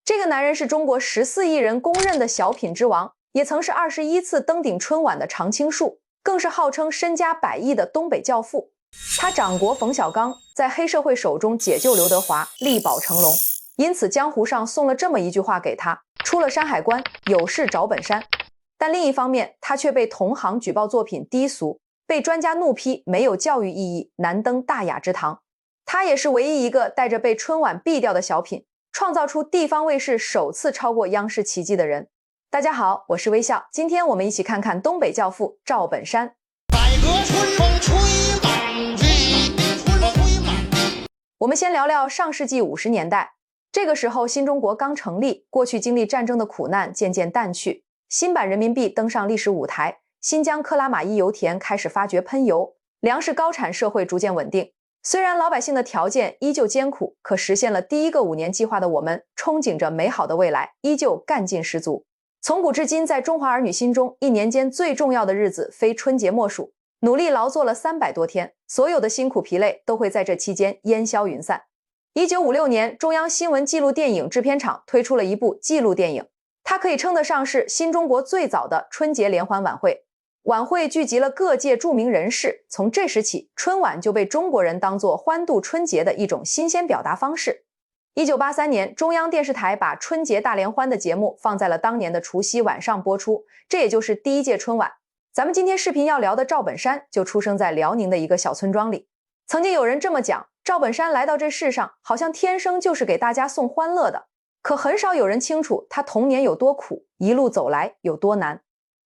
这个男人是中国14亿人公认的小品之王，也曾是21次登顶春晚的常青树，更是号称身家100亿的东北教父。他长国冯小刚在黑社会手中解救刘德华，力保成龙，因此江湖上送了这么一句话给他：出了山海关，有事找本山。但另一方面，他却被同行举报作品低俗，被专家怒批没有教育意义，难登大雅之堂。他也是唯一一个带着被春晚毙掉的小品，创造出地方卫视首次超过央视奇迹的人。大家好，我是微笑，今天我们一起看看东北教父赵本山。改革春风吹满地，春吹满地。我们先聊聊上世纪50年代，这个时候新中国刚成立，过去经历战争的苦难渐渐淡去，新版人民币登上历史舞台，新疆克拉玛依油田开始发掘喷油，粮食高产社会逐渐稳定。虽然老百姓的条件依旧艰苦，可实现了第一个5年计划的我们，憧憬着美好的未来，依旧干劲十足。从古至今，在中华儿女心中，一年间最重要的日子非春节莫属，努力劳作了300多天，所有的辛苦疲累都会在这期间烟消云散。1956年，中央新闻纪录电影制片厂推出了一部纪录电影，它可以称得上是新中国最早的春节联欢晚会。晚会聚集了各界著名人士，从这时起，春晚就被中国人当作欢度春节的一种新鲜表达方式。1983年，中央电视台把春节大联欢的节目放在了当年的除夕晚上播出，这也就是第一届春晚。咱们今天视频要聊的赵本山就出生在辽宁的一个小村庄里。曾经有人这么讲，赵本山来到这世上，好像天生就是给大家送欢乐的，可很少有人清楚他童年有多苦，一路走来有多难。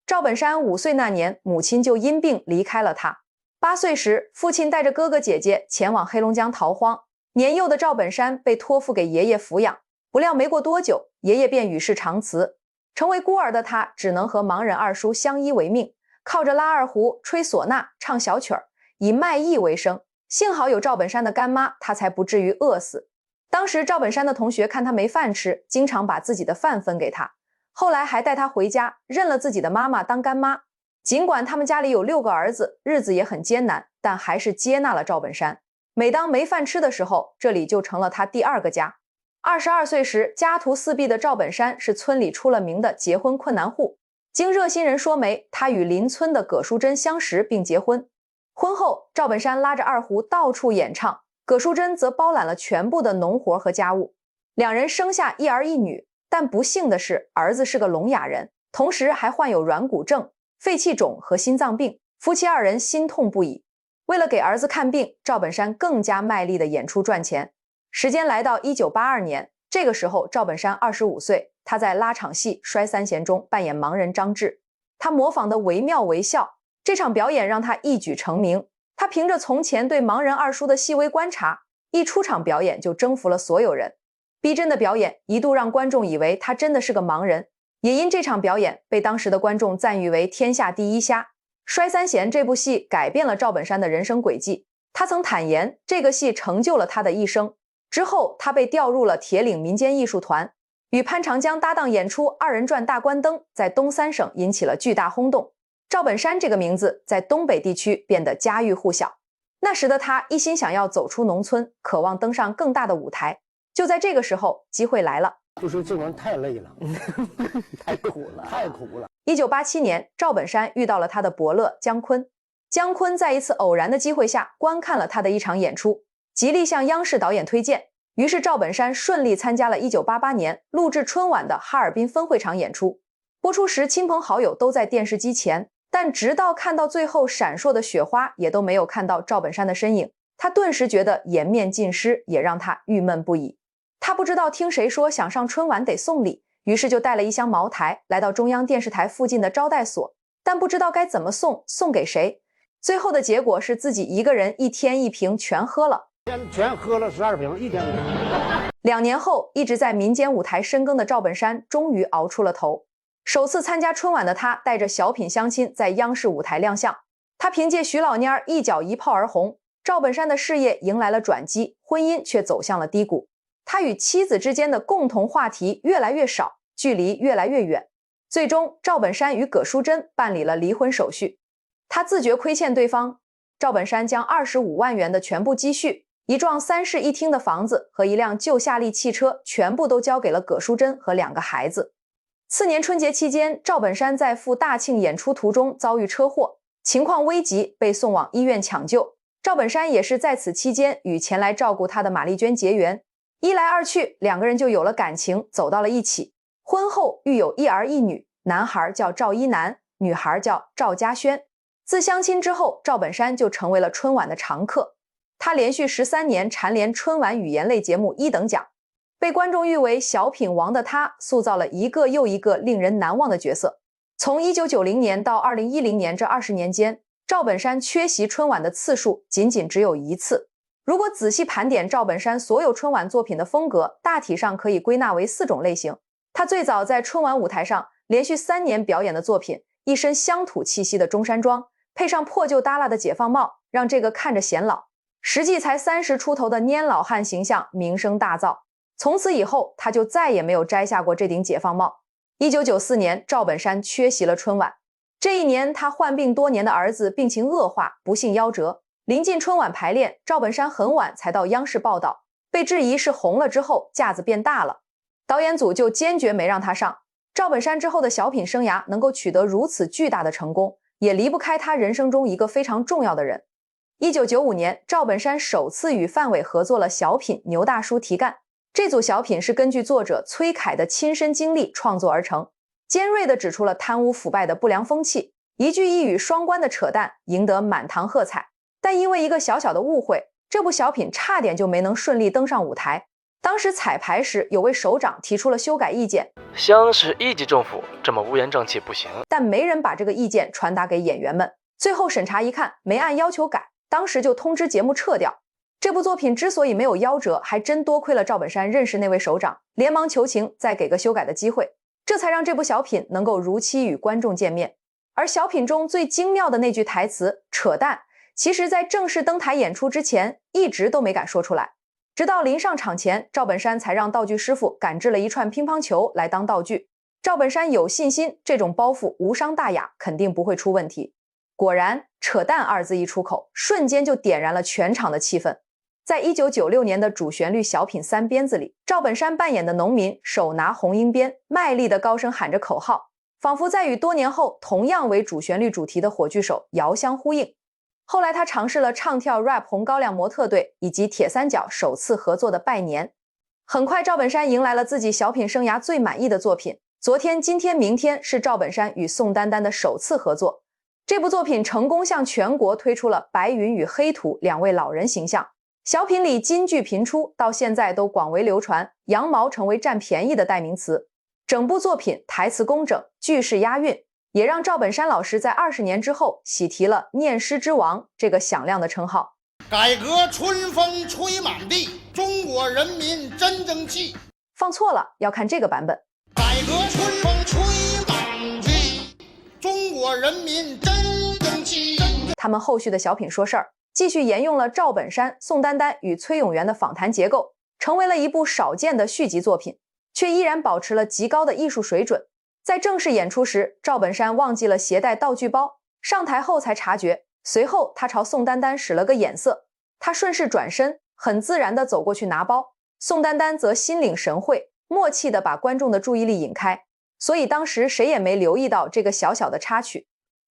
赵本山5岁那年，母亲就因病离开了他。8岁时，父亲带着哥哥姐姐前往黑龙江逃荒，年幼的赵本山被托付给爷爷抚养。不料没过多久，爷爷便与世长辞，成为孤儿的他只能和盲人二叔相依为命，靠着拉二胡、吹唢呐、唱小曲儿，以卖艺为生。幸好有赵本山的干妈，他才不至于饿死。当时赵本山的同学看他没饭吃，经常把自己的饭分给他。后来还带他回家，认了自己的妈妈当干妈。尽管他们家里有6个儿子，日子也很艰难，但还是接纳了赵本山。每当没饭吃的时候，这里就成了他第2个家。22岁时，家徒4壁的赵本山是村里出了名的结婚困难户。经热心人说媒，他与邻村的葛淑珍相识并结婚。婚后，赵本山拉着二胡到处演唱，葛淑珍则包揽了全部的农活和家务。两人生下1儿1女。但不幸的是，儿子是个聋哑人，同时还患有软骨症、肺气肿和心脏病，夫妻2人心痛不已。为了给儿子看病，赵本山更加卖力地演出赚钱。时间来到1982年，这个时候赵本山25岁，他在拉场戏《摔三弦》中扮演盲人张志，他模仿得惟妙惟肖，这场表演让他一举成名。他凭着从前对盲人二叔的细微观察，一出场表演就征服了所有人。逼真的表演一度让观众以为他真的是个盲人，也因这场表演被当时的观众赞誉为天下第一瞎。《摔三弦》这部戏改变了赵本山的人生轨迹，他曾坦言这个戏成就了他的一生。之后他被调入了铁岭民间艺术团，与潘长江搭档演出2人转大关灯，在东3省引起了巨大轰动。赵本山这个名字在东北地区变得家喻户晓。那时的他一心想要走出农村，渴望登上更大的舞台。就在这个时候，机会来了。就说这玩意太累了，太苦了，太苦了。1987年，赵本山遇到了他的伯乐姜昆。姜昆在一次偶然的机会下观看了他的一场演出，极力向央视导演推荐。于是赵本山顺利参加了1988年录制春晚的哈尔滨分会场演出。播出时，亲朋好友都在电视机前，但直到看到最后闪烁的雪花，也都没有看到赵本山的身影。他顿时觉得颜面尽失，也让他郁闷不已。他不知道听谁说想上春晚得送礼，于是就带了一箱茅台来到中央电视台附近的招待所，但不知道该怎么送给谁。最后的结果是自己一个人1天1瓶全喝了，全喝了12瓶，一天1瓶。2年后，一直在民间舞台深耕的赵本山终于熬出了头。首次参加春晚的他，带着小品相亲在央视舞台亮相。他凭借徐老蔫儿一脚一炮而红，赵本山的事业迎来了转机，婚姻却走向了低谷。他与妻子之间的共同话题越来越少，距离越来越远。最终，赵本山与葛淑珍办理了离婚手续。他自觉亏欠对方，赵本山将25万元的全部积蓄一幢3室1厅的房子和一辆旧夏利汽车全部都交给了葛淑珍和2个孩子。次年春节期间，赵本山在赴大庆演出途中遭遇车祸，情况危急，被送往医院抢救。赵本山也是在此期间与前来照顾他的马丽娟结缘，一来二去，2个人就有了感情，走到了一起。婚后育有1儿1女，男孩叫赵一楠，女孩叫赵嘉轩。自相亲之后，赵本山就成为了春晚的常客。他连续13年蝉联春晚语言类节目1等奖，被观众誉为小品王的他，塑造了一个又一个令人难忘的角色。从1990年到2010年这20年间，赵本山缺席春晚的次数仅仅只有1次。如果仔细盘点赵本山所有春晚作品的风格，大体上可以归纳为4种类型。他最早在春晚舞台上连续3年表演的作品，一身乡土气息的中山装，配上破旧耷拉的解放帽，让这个看着显老，实际才30出头的蔫老汉形象名声大噪。从此以后，他就再也没有摘下过这顶解放帽。1994年，赵本山缺席了春晚。这一年，他患病多年的儿子病情恶化，不幸夭折。临近春晚排练，赵本山很晚才到央视报道，被质疑是红了之后架子变大了，导演组就坚决没让他上。赵本山之后的小品生涯能够取得如此巨大的成功，也离不开他人生中一个非常重要的人。1995年，赵本山首次与范伟合作了小品《牛大叔提干》。这组小品是根据作者崔凯的亲身经历创作而成，尖锐地指出了贪污腐败的不良风气，一句一语双关的扯淡，赢得满堂喝彩。但因为一个小小的误会，这部小品差点就没能顺利登上舞台。当时彩排时，有位首长提出了修改意见，乡试1级政府这么乌烟瘴气不行，但没人把这个意见传达给演员们。最后审查一看，没按要求改，当时就通知节目撤掉。这部作品之所以没有夭折，还真多亏了赵本山认识那位首长，连忙求情再给个修改的机会，这才让这部小品能够如期与观众见面。而小品中最精妙的那句台词扯淡，其实在正式登台演出之前一直都没敢说出来，直到临上场前，赵本山才让道具师傅赶制了一串乒乓球来当道具。赵本山有信心，这种包袱无伤大雅，肯定不会出问题。果然，扯淡2字一出口，瞬间就点燃了全场的气氛。在1996年的主旋律小品《三鞭子》里，赵本山扮演的农民手拿红缨鞭，卖力地高声喊着口号，仿佛在与多年后同样为主旋律主题的火炬手遥相呼应。后来他尝试了唱跳 rap 红高粱模特队以及铁三角首次合作的拜年。很快，赵本山迎来了自己小品生涯最满意的作品。昨天、今天、明天是赵本山与宋丹丹的首次合作。这部作品成功向全国推出了白云与黑土2位老人形象。小品里金句频出，到现在都广为流传，羊毛成为占便宜的代名词。整部作品台词工整，句式押韵，也让赵本山老师在20年之后喜提了念诗之王这个响亮的称号。改革春风吹满地，中国人民真争气。放错了，要看这个版本。改革春风吹满地，中国人民真争气。他们后续的小品说事儿继续沿用了赵本山、宋丹丹与崔永元的访谈结构，成为了一部少见的续集作品，却依然保持了极高的艺术水准。在正式演出时，赵本山忘记了携带道具包，上台后才察觉，随后他朝宋丹丹使了个眼色，他顺势转身，很自然地走过去拿包，宋丹丹则心领神会，默契地把观众的注意力引开，所以当时谁也没留意到这个小小的插曲。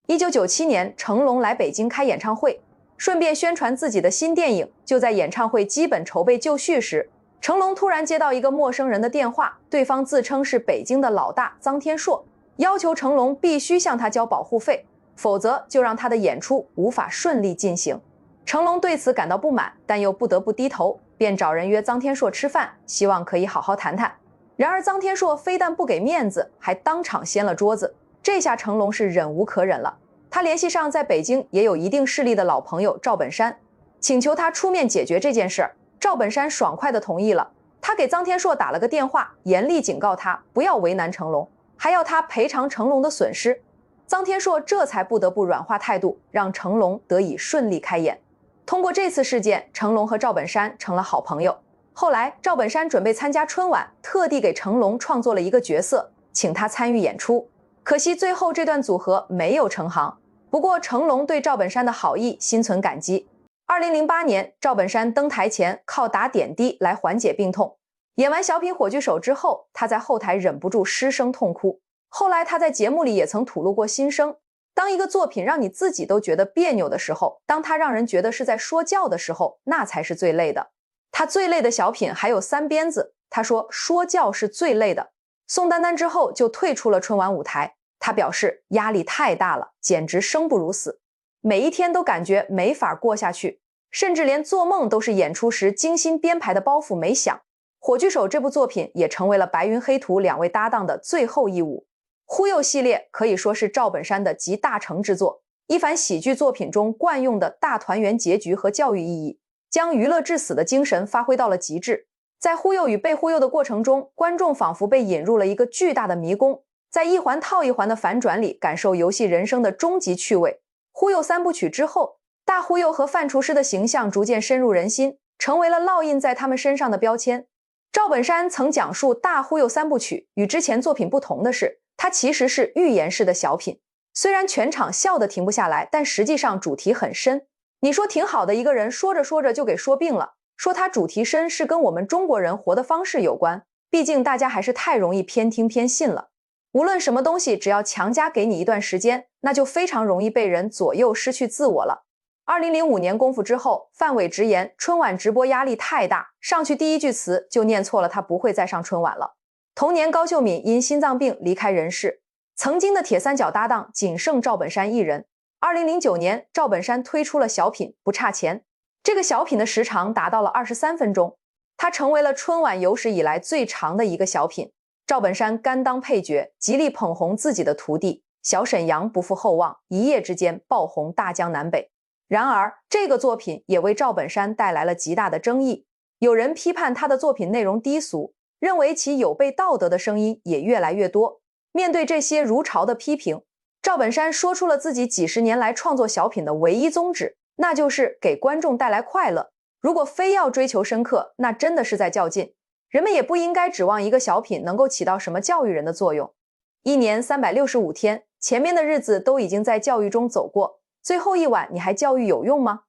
1997年，成龙来北京开演唱会，顺便宣传自己的新电影。就在演唱会基本筹备就绪时，成龙突然接到一个陌生人的电话，对方自称是北京的老大臧天朔，要求成龙必须向他交保护费，否则就让他的演出无法顺利进行。成龙对此感到不满，但又不得不低头，便找人约臧天朔吃饭，希望可以好好谈谈。然而臧天朔非但不给面子，还当场掀了桌子，这下成龙是忍无可忍了。他联系上在北京也有一定势力的老朋友赵本山，请求他出面解决这件事。赵本山爽快地同意了，他给臧天朔打了个电话，严厉警告他不要为难成龙，还要他赔偿成龙的损失。臧天朔这才不得不软化态度，让成龙得以顺利开演。通过这次事件，成龙和赵本山成了好朋友。后来赵本山准备参加春晚，特地给成龙创作了一个角色，请他参与演出。可惜最后这段组合没有成行，不过成龙对赵本山的好意心存感激。2008年，赵本山登台前靠打点滴来缓解病痛。演完小品《火炬手》之后，他在后台忍不住失声痛哭。后来他在节目里也曾吐露过心声：当一个作品让你自己都觉得别扭的时候，当他让人觉得是在说教的时候，那才是最累的。他最累的小品还有三鞭子，他说说教是最累的。宋丹丹之后就退出了春晚舞台，他表示压力太大了，简直生不如死，每一天都感觉没法过下去，甚至连做梦都是演出时精心编排的包袱没响。《火炬手》这部作品也成为了白云黑土两位搭档的最后一舞。忽悠系列可以说是赵本山的集大成之作，一凡喜剧作品中惯用的大团圆结局和教育意义，将娱乐至死的精神发挥到了极致。在忽悠与被忽悠的过程中，观众仿佛被引入了一个巨大的迷宫，在一环套一环的反转里感受游戏人生的终极趣味。忽悠三部曲之后，大忽悠和范厨师的形象逐渐深入人心，成为了烙印在他们身上的标签。赵本山曾讲述大忽悠三部曲与之前作品不同的是，它其实是寓言式的小品，虽然全场笑得停不下来，但实际上主题很深。你说挺好的一个人，说着说着就给说病了，说他主题深是跟我们中国人活的方式有关，毕竟大家还是太容易偏听偏信了。无论什么东西，只要强加给你一段时间，那就非常容易被人左右，失去自我了。2005年功夫之后，范伟直言春晚直播压力太大，上去第一句词就念错了，他不会再上春晚了。同年，高秀敏因心脏病离开人世，曾经的铁三角搭档仅剩赵本山一人。2009年，赵本山推出了小品《不差钱》，这个小品的时长达到了23分钟，它成为了春晚有史以来最长的一个小品。赵本山甘当配角，极力捧红自己的徒弟小沈阳，不负厚望，一夜之间爆红大江南北。然而，这个作品也为赵本山带来了极大的争议，有人批判他的作品内容低俗，认为其有悖道德的声音也越来越多。面对这些如潮的批评，赵本山说出了自己几十年来创作小品的唯一宗旨，那就是给观众带来快乐。如果非要追求深刻，那真的是在较劲。人们也不应该指望一个小品能够起到什么教育人的作用。一年365天，前面的日子都已经在教育中走过，最后一晚你还教育有用吗？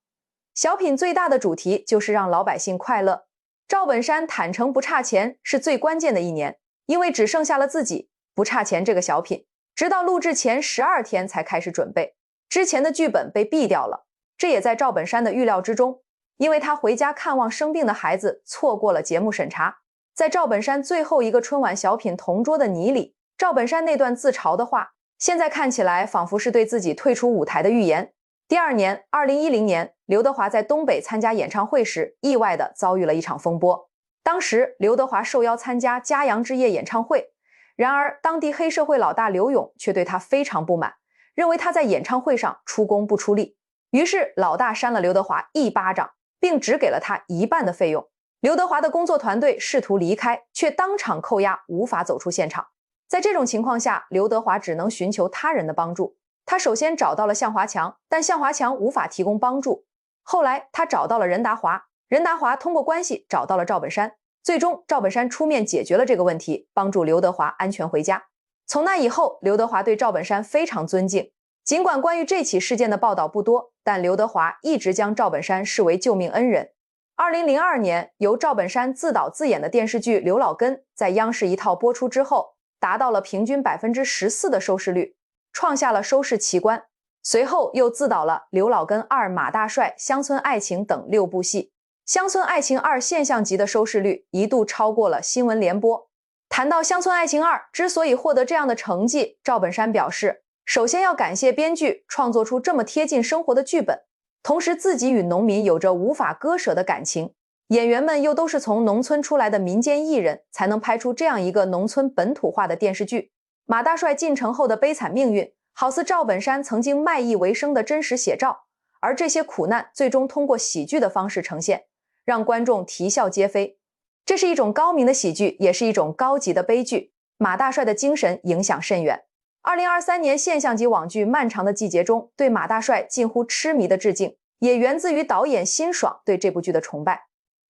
小品最大的主题就是让老百姓快乐。赵本山坦诚不差钱是最关键的一年，因为只剩下了自己。不差钱这个小品，直到录制前12天才开始准备，之前的剧本被毙掉了，这也在赵本山的预料之中，因为他回家看望生病的孩子，错过了节目审查。在赵本山最后一个春晚小品《同桌的你》里，赵本山那段自嘲的话，现在看起来仿佛是对自己退出舞台的预言。第二年，2010年，刘德华在东北参加演唱会时，意外地遭遇了一场风波。当时，刘德华受邀参加嘉阳之夜演唱会，然而当地黑社会老大刘勇却对他非常不满，认为他在演唱会上出工不出力。于是，老大扇了刘德华一巴掌，并只给了他一半的费用。刘德华的工作团队试图离开，却当场扣押，无法走出现场。在这种情况下，刘德华只能寻求他人的帮助。他首先找到了向华强，但向华强无法提供帮助。后来他找到了任达华，任达华通过关系找到了赵本山。最终，赵本山出面解决了这个问题，帮助刘德华安全回家。从那以后，刘德华对赵本山非常尊敬。尽管关于这起事件的报道不多，但刘德华一直将赵本山视为救命恩人。2002年，由赵本山自导自演的电视剧《刘老根》在央视一套播出之后，达到了平均14%的收视率，创下了收视奇观。随后又自导了《刘老根2》、《马大帅》、《乡村爱情》等6部戏。《乡村爱情2》现象级的收视率一度超过了新闻联播。谈到《乡村爱情2》之所以获得这样的成绩，赵本山表示，首先要感谢编剧创作出这么贴近生活的剧本，同时自己与农民有着无法割舍的感情，演员们又都是从农村出来的民间艺人，才能拍出这样一个农村本土化的电视剧。马大帅进城后的悲惨命运，好似赵本山曾经卖艺为生的真实写照，而这些苦难最终通过喜剧的方式呈现，让观众啼笑皆非。这是一种高明的喜剧，也是一种高级的悲剧。马大帅的精神影响甚远。2023年现象级网剧《漫长的季节》中对马大帅近乎痴迷的致敬，也源自于导演辛爽对这部剧的崇拜。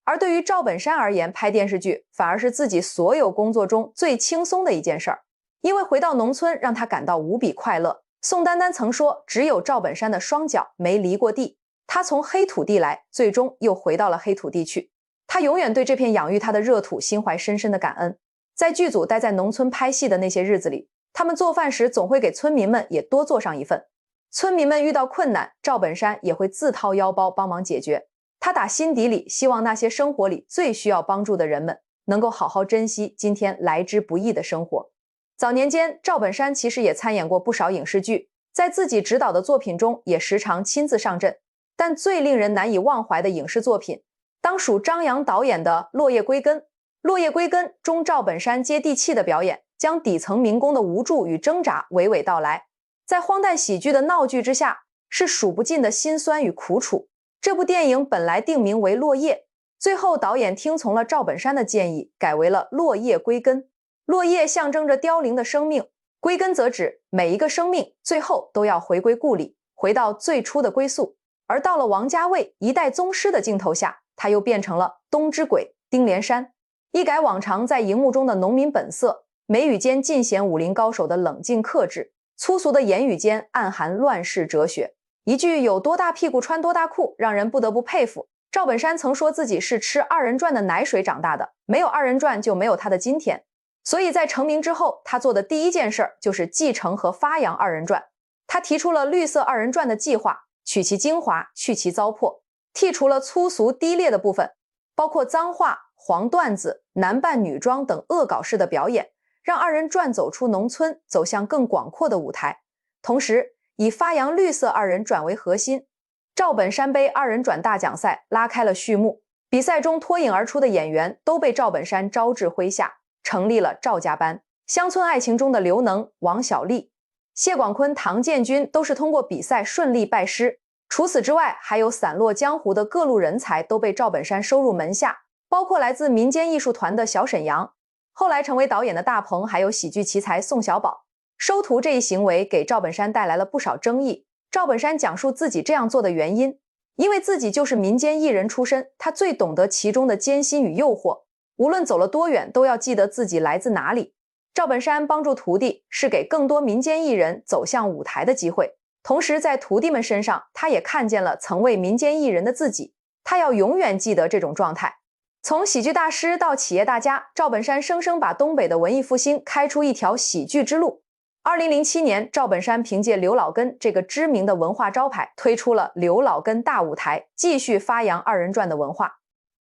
而对于赵本山而言，拍电视剧反而是自己所有工作中最轻松的一件事儿，因为回到农村让他感到无比快乐。宋丹丹曾说，只有赵本山的双脚没离过地。他从黑土地来，最终又回到了黑土地去。他永远对这片养育他的热土心怀深深的感恩。在剧组待在农村拍戏的那些日子里，他们做饭时总会给村民们也多做上一份。村民们遇到困难，赵本山也会自掏腰包帮忙解决。他打心底里希望那些生活里最需要帮助的人们能够好好珍惜今天来之不易的生活。早年间，赵本山其实也参演过不少影视剧，在自己执导的作品中也时常亲自上阵。但最令人难以忘怀的影视作品，当属张扬导演的《落叶归根》。《落叶归根》中，赵本山接地气的表演，将底层民工的无助与挣扎娓娓道来。在荒诞喜剧的闹剧之下，是数不尽的辛酸与苦楚。这部电影本来定名为《落叶》，最后导演听从了赵本山的建议，改为了《落叶归根》。落叶象征着凋零的生命，归根则指每一个生命最后都要回归故里，回到最初的归宿。而到了王家卫一代宗师的镜头下，他又变成了东之鬼丁连山，一改往常在荧幕中的农民本色，眉宇间尽显武林高手的冷静克制，粗俗的言语间暗含乱世哲学。一句有多大屁股穿多大裤，让人不得不佩服。赵本山曾说自己是吃二人转的奶水长大的，没有二人转就没有他的今天。所以在成名之后，他做的第一件事就是继承和发扬二人转。他提出了绿色二人转的计划，取其精华，去其糟粕，剔除了粗俗低劣的部分，包括脏话、黄段子、男扮女装等恶搞式的表演，让二人转走出农村，走向更广阔的舞台。同时以发扬绿色二人转为核心，赵本山杯二人转大奖赛拉开了序幕。比赛中脱颖而出的演员都被赵本山招至麾下，成立了赵家班。乡村爱情中的刘能、王小利、谢广坤、唐建军都是通过比赛顺利拜师。除此之外，还有散落江湖的各路人才都被赵本山收入门下，包括来自民间艺术团的小沈阳，后来成为导演的大鹏，还有喜剧奇才宋小宝。收徒这一行为给赵本山带来了不少争议。赵本山讲述自己这样做的原因，因为自己就是民间艺人出身，他最懂得其中的艰辛与诱惑，无论走了多远，都要记得自己来自哪里。赵本山帮助徒弟，是给更多民间艺人走向舞台的机会，同时在徒弟们身上，他也看见了曾为民间艺人的自己，他要永远记得这种状态。从喜剧大师到企业大家，赵本山生生把东北的文艺复兴开出一条喜剧之路。2007年，赵本山凭借刘老根这个知名的文化招牌，推出了刘老根大舞台，继续发扬二人转的文化。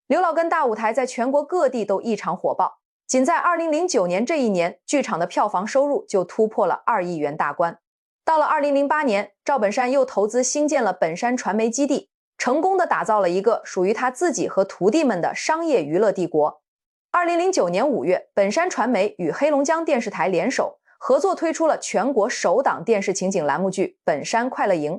刘老根大舞台在全国各地都异常火爆，仅在2009年这一年，剧场的票房收入就突破了2亿元大关。到了2008年，赵本山又投资兴建了本山传媒基地，成功地打造了一个属于他自己和徒弟们的商业娱乐帝国。2009年5月，本山传媒与黑龙江电视台联手合作推出了全国首档电视情景栏目剧《本山快乐营》。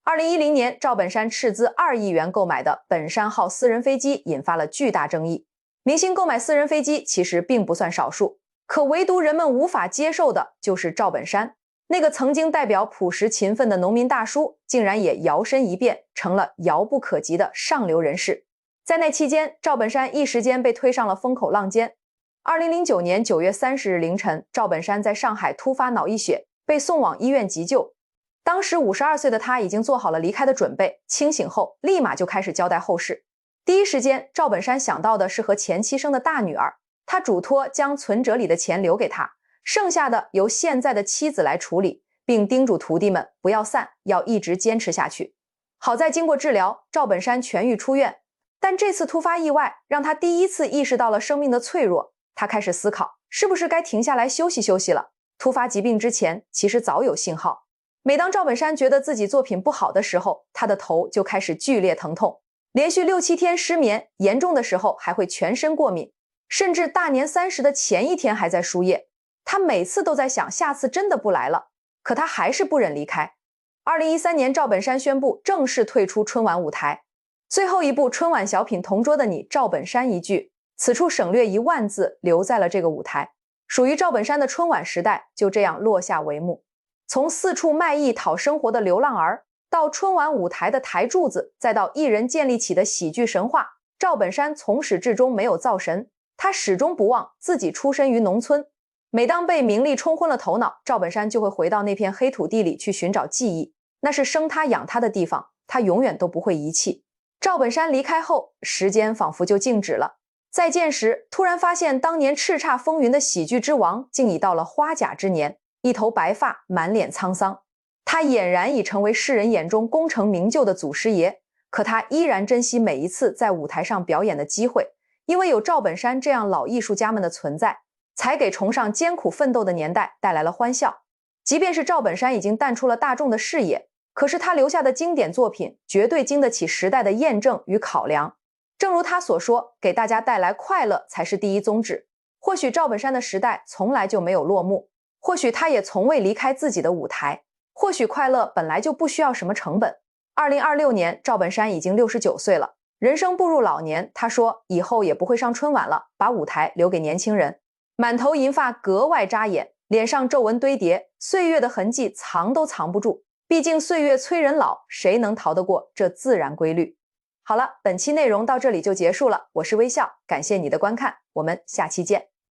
2010年，赵本山斥资2亿元购买的本山号私人飞机引发了巨大争议。明星购买私人飞机其实并不算少数，可唯独人们无法接受的就是赵本山。那个曾经代表朴实勤奋的农民大叔，竟然也摇身一变成了遥不可及的上流人士。在那期间，赵本山一时间被推上了风口浪尖。2009年9月30日凌晨，赵本山在上海突发脑溢血，被送往医院急救。当时52岁的他已经做好了离开的准备，清醒后立马就开始交代后事。第一时间，赵本山想到的是和前妻生的大女儿，他嘱托将存折里的钱留给他，剩下的由现在的妻子来处理，并叮嘱徒弟们不要散，要一直坚持下去。好在经过治疗，赵本山痊愈出院，但这次突发意外让他第一次意识到了生命的脆弱。他开始思考，是不是该停下来休息休息了。突发疾病之前，其实早有信号。每当赵本山觉得自己作品不好的时候，他的头就开始剧烈疼痛，连续6-7天失眠，严重的时候还会全身过敏，甚至大年30的前一天还在输液。他每次都在想，下次真的不来了，可他还是不忍离开。2013年，赵本山宣布正式退出春晚舞台。最后一部春晚小品《同桌的你》，赵本山一句，此处省略1万字，留在了这个舞台。属于赵本山的春晚时代就这样落下帷幕。从四处卖艺讨生活的流浪儿，到春晚舞台的台柱子，再到艺人建立起的喜剧神话，赵本山从始至终没有造神。他始终不忘自己出身于农村。每当被名利冲昏了头脑，赵本山就会回到那片黑土地里去寻找记忆，那是生他养他的地方，他永远都不会遗弃。赵本山离开后，时间仿佛就静止了。再见时，突然发现当年叱咤风云的喜剧之王，竟已到了花甲之年，一头白发，满脸沧桑。他俨然已成为世人眼中功成名就的祖师爷，可他依然珍惜每一次在舞台上表演的机会，因为有赵本山这样老艺术家们的存在，才给崇尚艰苦奋斗的年代带来了欢笑。即便是赵本山已经淡出了大众的视野，可是他留下的经典作品绝对经得起时代的验证与考量。正如他所说，给大家带来快乐才是第一宗旨。或许赵本山的时代从来就没有落幕，或许他也从未离开自己的舞台，或许快乐本来就不需要什么成本。2026年，赵本山已经69岁了，人生步入老年，他说以后也不会上春晚了，把舞台留给年轻人。满头银发格外扎眼，脸上皱纹堆叠，岁月的痕迹藏都藏不住。毕竟岁月催人老，谁能逃得过这自然规律？好了，本期内容到这里就结束了，我是微笑，感谢你的观看，我们下期见。